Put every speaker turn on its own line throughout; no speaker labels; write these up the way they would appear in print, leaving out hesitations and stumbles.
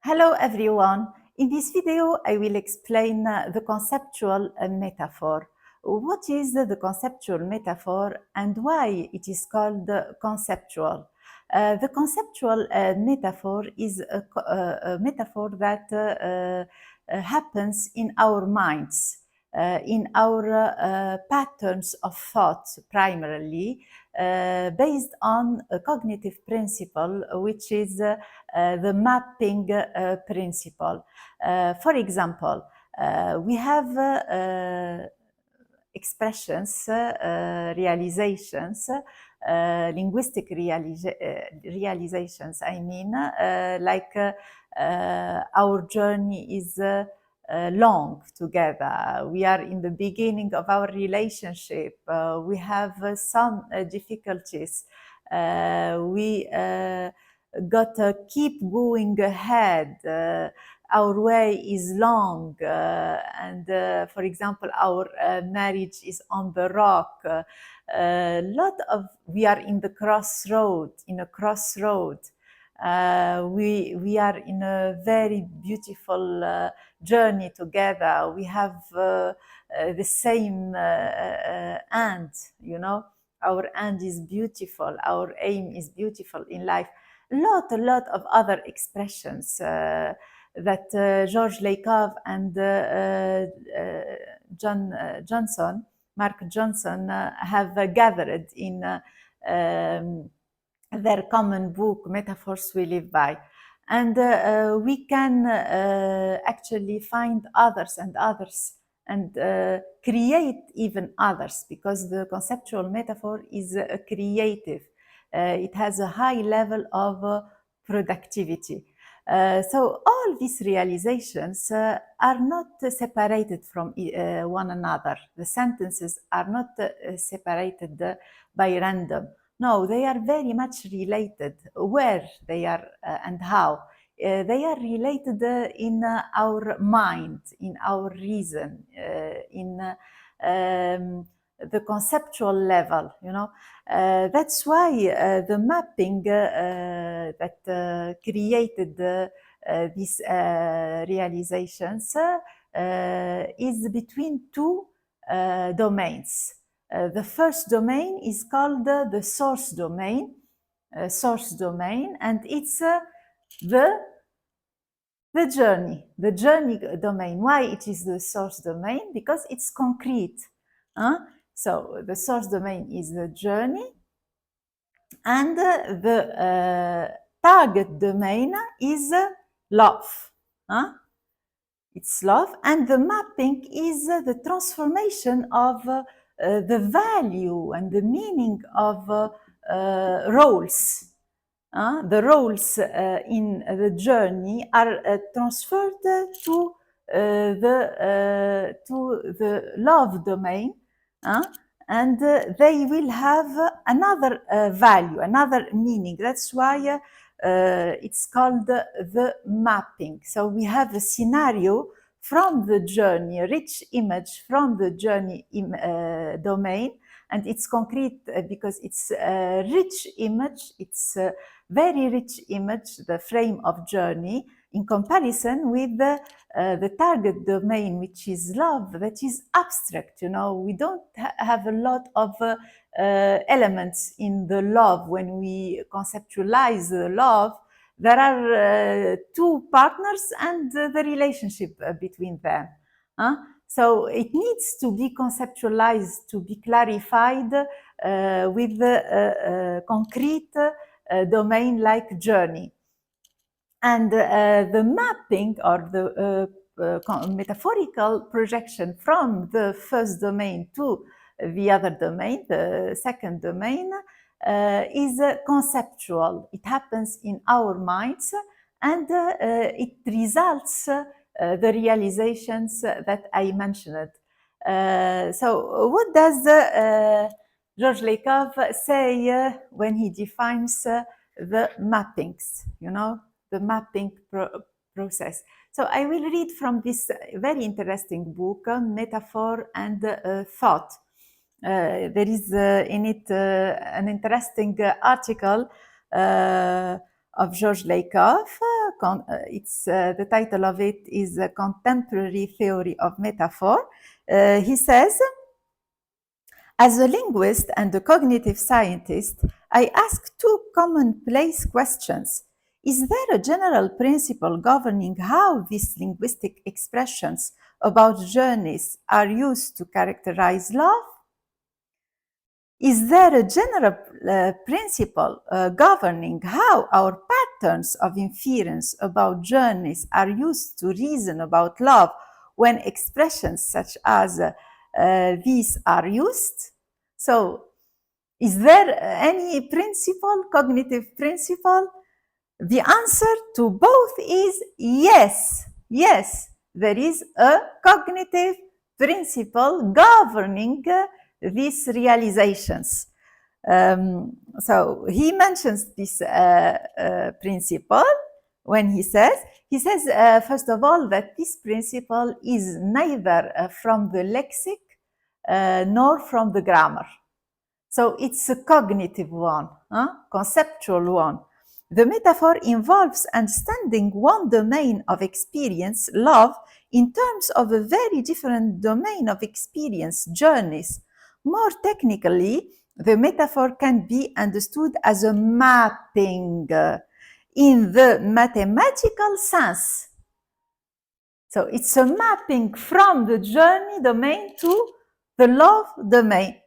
Hello everyone. In this video, I will explain the conceptual metaphor. What is the conceptual metaphor and why it is called conceptual? The conceptual metaphor is a metaphor that happens in our minds, in our patterns of thought primarily, based on a cognitive principle, which is the mapping principle. For example, we have expressions, realizations, linguistic realizations, I mean, like our journey is long together. We are in the beginning of our relationship. We have some difficulties. We gotta keep going ahead. Our way is long, and for example, our marriage is on the rock. We are in the crossroad, in a crossroad. We are in a very beautiful journey together. We have the same end, you know. Our end is beautiful. Our aim is beautiful in life. A lot of other expressions that George Lakoff and Mark Johnson have gathered in their common book, Metaphors We Live By. And we can actually find others and others and create even others, because the conceptual metaphor is creative. It has a high level of productivity. So all these realizations are not separated from one another. The sentences are not separated by random. No, they are very much related. Where they are and how. They are related in our mind, in our reason, in the conceptual level, you know. That's why the mapping that created these realizations is between two domains. The first domain is called the source domain, and it's the journey domain. Why it is the source domain? Because it's concrete. So the source domain is the journey, and the target domain is love. It's love, and the mapping is the transformation of the value and the meaning of roles. The roles in the journey are transferred to the love domain, and they will have another value, another meaning. That's why it's called the mapping. So we have a scenario from the journey, a rich image from the journey domain, and it's concrete because it's a rich image. It's a very rich image, the frame of journey, in comparison with the target domain, which is love, that is abstract. You know, we don't have a lot of elements in the love. When we conceptualize the love, there are two partners and the relationship between them. So it needs to be conceptualized, to be clarified with the concrete domain like journey. And the mapping, or the metaphorical projection from the first domain to the other domain, the second domain, is conceptual. It happens in our minds, and it results the realizations that I mentioned. So what does George Lakoff say when he defines the mappings, you know, the mapping process? So I will read from this very interesting book, Metaphor and Thought. There is in it an interesting article of George Lakoff, The title of it is a Contemporary Theory of Metaphor. He says, as a linguist and a cognitive scientist, I ask two commonplace questions. Is there a general principle governing how these linguistic expressions about journeys are used to characterize love? Is there a general principle governing how our patterns of inference about journeys are used to reason about love when expressions such as these are used? So, is there any principle, cognitive principle? The answer to both is yes. Yes, there is a cognitive principle governing these realizations. So he mentions this principle when he says, first of all, that this principle is neither from the lexic nor from the grammar. So it's a cognitive one, conceptual one. The metaphor involves understanding one domain of experience, love, in terms of a very different domain of experience, journeys. More technically, the metaphor can be understood as a mapping in the mathematical sense. So it's a mapping from the journey domain to the love domain.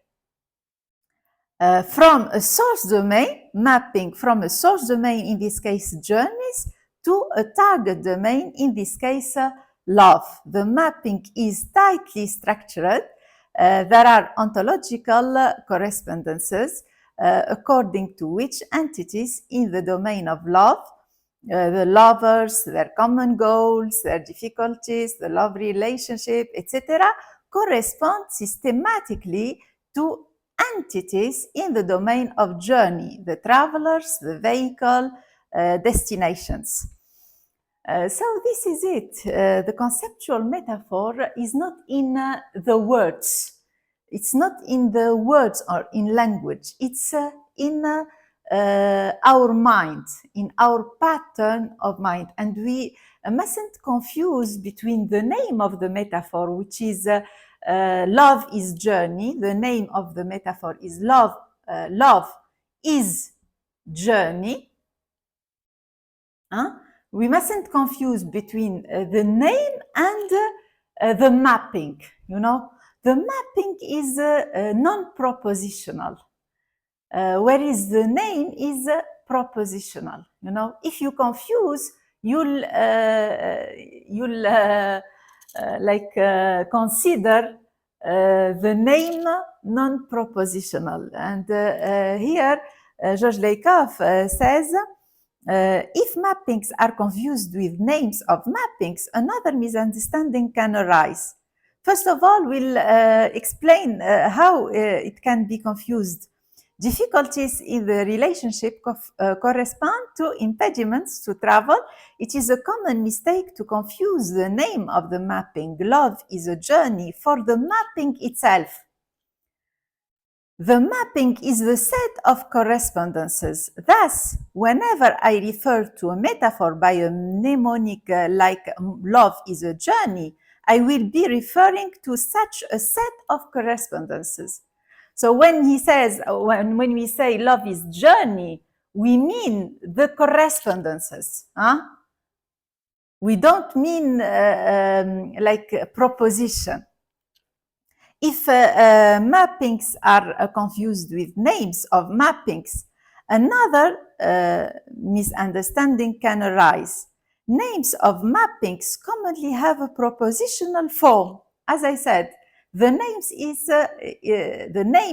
From a source domain, mapping from a source domain, in this case journeys, to a target domain, in this case love. The mapping is tightly structured. There are ontological correspondences according to which entities in the domain of love, the lovers, their common goals, their difficulties, the love relationship, etc., correspond systematically to entities in the domain of journey, the travelers, the vehicle, destinations. So this is it. The conceptual metaphor is not in the words. It's not in the words or in language. It's in our mind, in our pattern of mind. And we mustn't confuse between the name of the metaphor, which is love is journey. The name of the metaphor is love. Love is journey. We mustn't confuse between the name and the mapping. You know, the mapping is non-propositional, whereas the name is propositional. You know, if you confuse, you'll consider the name non-propositional. And here, Georges Lakoff says, if mappings are confused with names of mappings, another misunderstanding can arise. First of all, we'll explain how it can be confused. Difficulties in the relationship correspond to impediments to travel. It is a common mistake to confuse the name of the mapping, love is a journey, for the mapping itself. The mapping is the set of correspondences. Thus, whenever I refer to a metaphor by a mnemonic like love is a journey, I will be referring to such a set of correspondences. So when he says, when we say love is journey, we mean the correspondences. We don't mean like a proposition. If mappings are confused with names of mappings, another misunderstanding can arise. Names of mappings commonly have a propositional form. As I said, the name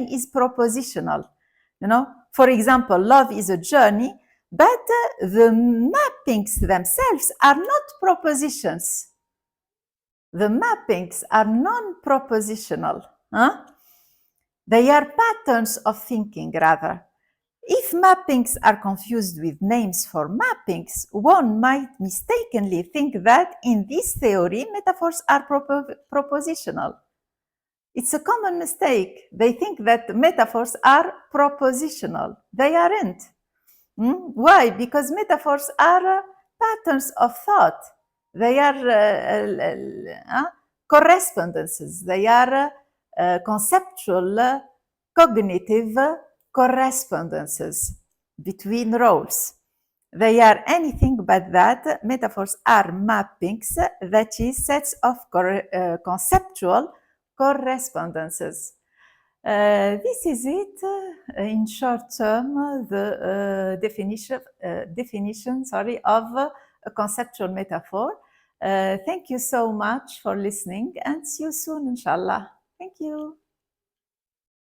is propositional. You know, for example, love is a journey, but the mappings themselves are not propositions. The mappings are non-propositional. They are patterns of thinking, rather. If mappings are confused with names for mappings, one might mistakenly think that in this theory, metaphors are propositional. It's a common mistake. They think that metaphors are propositional. They aren't. Why? Because metaphors are patterns of thought. They are correspondences. They are conceptual, cognitive correspondences between roles. They are anything but that. Metaphors are mappings, that is, sets of conceptual correspondences. This is it in short term, the definition of a conceptual metaphor. Thank you so much for listening and see you soon, inshallah. Thank you.